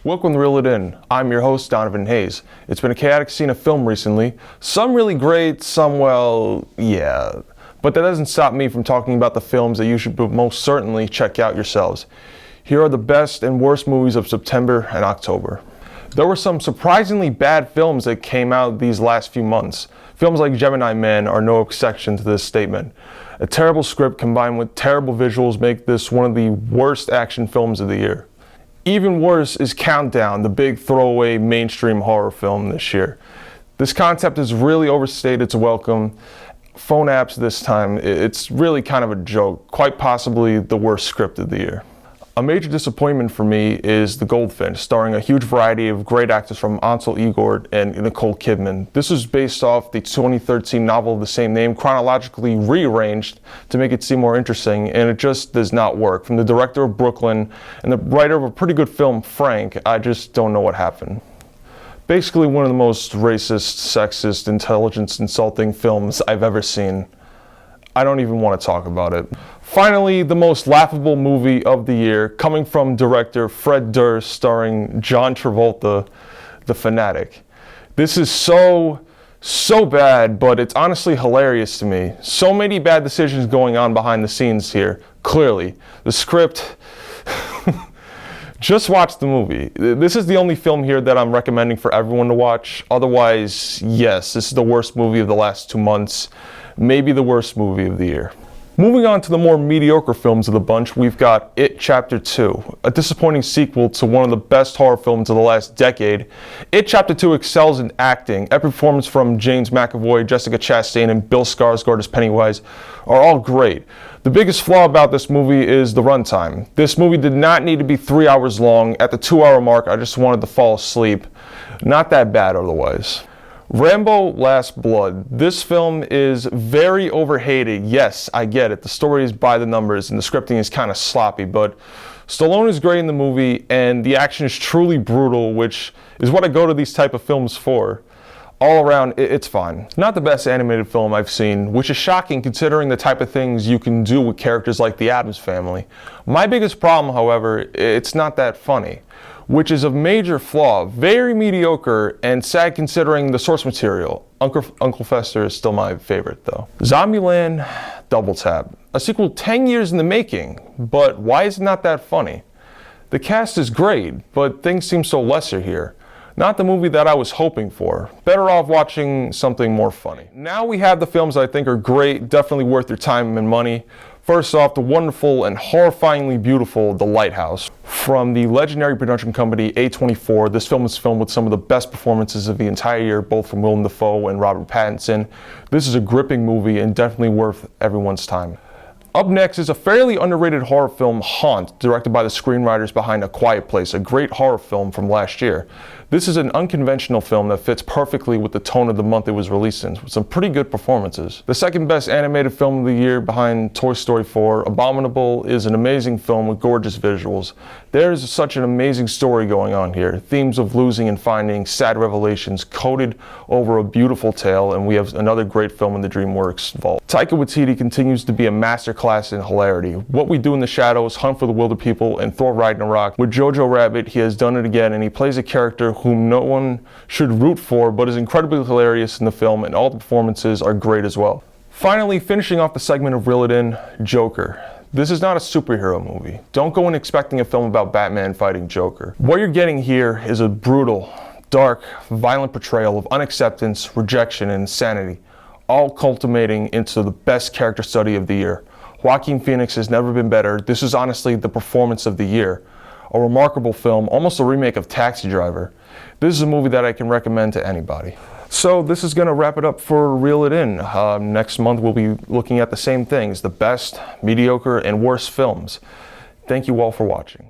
Welcome to Reel It In. I'm your host, Donovan Hayes. It's been a chaotic scene of film recently. Some really great, some, well, yeah. But that doesn't stop me from talking about the films that you should most certainly check out yourselves. Here are the best and worst movies of September and October. There were some surprisingly bad films that came out these last few months. Films like Gemini Man are no exception to this statement. A terrible script combined with terrible visuals make this one of the worst action films of the year. Even worse is Countdown, the big throwaway mainstream horror film this year. This concept has really overstayed its welcome. Phone apps this time, it's really kind of a joke, quite possibly the worst script of the year. A major disappointment for me is The Goldfinch, starring a huge variety of great actors from Ansel Elgort and Nicole Kidman. This is based off the 2013 novel of the same name, chronologically rearranged to make it seem more interesting, and it just does not work. From the director of Brooklyn and the writer of a pretty good film, Frank, I just don't know what happened. Basically one of the most racist, sexist, intelligence insulting films I've ever seen. I don't even want to talk about it. Finally, the most laughable movie of the year, coming from director Fred Durst, starring John Travolta, The Fanatic. This is so bad, but it's honestly hilarious to me. So many bad decisions going on behind the scenes here, clearly. The script, just watch the movie. This is the only film here that I'm recommending for everyone to watch. Otherwise, yes, this is the worst movie of the last 2 months. Maybe the worst movie of the year. Moving on to the more mediocre films of the bunch, we've got It Chapter 2, a disappointing sequel to one of the best horror films of the last decade. It Chapter 2 excels in acting. Every performance from James McAvoy, Jessica Chastain, and Bill Skarsgård as Pennywise are all great. The biggest flaw about this movie is the runtime. This movie did not need to be 3 hours long. At the 2-hour mark, I just wanted to fall asleep. Not that bad otherwise. Rambo: Last Blood. This film is very overhated. Yes, I get it. The story is by the numbers and the scripting is kind of sloppy, but Stallone is great in the movie and the action is truly brutal, which is what I go to these type of films for. All around, it's fine. Not the best animated film I've seen, which is shocking considering the type of things you can do with characters like the Addams Family. My biggest problem, however, it's not that funny, which is a major flaw. Very mediocre and sad considering the source material. Uncle Fester is still my favorite though. Zombieland: Double Tap. A sequel 10 years in the making, but why is it not that funny? The cast is great, but things seem so lesser here. Not the movie that I was hoping for. Better off watching something more funny. Now we have the films I think are great, definitely worth your time and money. First off, the wonderful and horrifyingly beautiful The Lighthouse. From the legendary production company A24, this film is filmed with some of the best performances of the entire year, both from Willem Dafoe and Robert Pattinson. This is a gripping movie and definitely worth everyone's time. Up next is a fairly underrated horror film, Haunt, directed by the screenwriters behind A Quiet Place, a great horror film from last year. This is an unconventional film that fits perfectly with the tone of the month it was released in, with some pretty good performances. The second best animated film of the year behind Toy Story 4, Abominable, is an amazing film with gorgeous visuals. There is such an amazing story going on here. Themes of losing and finding, sad revelations coated over a beautiful tale, and we have another great film in the DreamWorks vault. Taika Waititi continues to be a masterclass in hilarity. What We Do in the Shadows, Hunt for the Wilder People, and Thor Ragnarok. With Jojo Rabbit, he has done it again, and he plays a character whom no one should root for, but is incredibly hilarious in the film, and all the performances are great as well. Finally, finishing off the segment of Reel It In, Joker. This is not a superhero movie. Don't go in expecting a film about Batman fighting Joker. What you're getting here is a brutal, dark, violent portrayal of unacceptance, rejection, and insanity, all culminating into the best character study of the year. Joaquin Phoenix has never been better. This is honestly the performance of the year. A remarkable film, almost a remake of Taxi Driver. This is a movie that I can recommend to anybody. So this is going to wrap it up for Reel It In. Next month we'll be looking at the same things, the best, mediocre, and worst films. Thank you all for watching.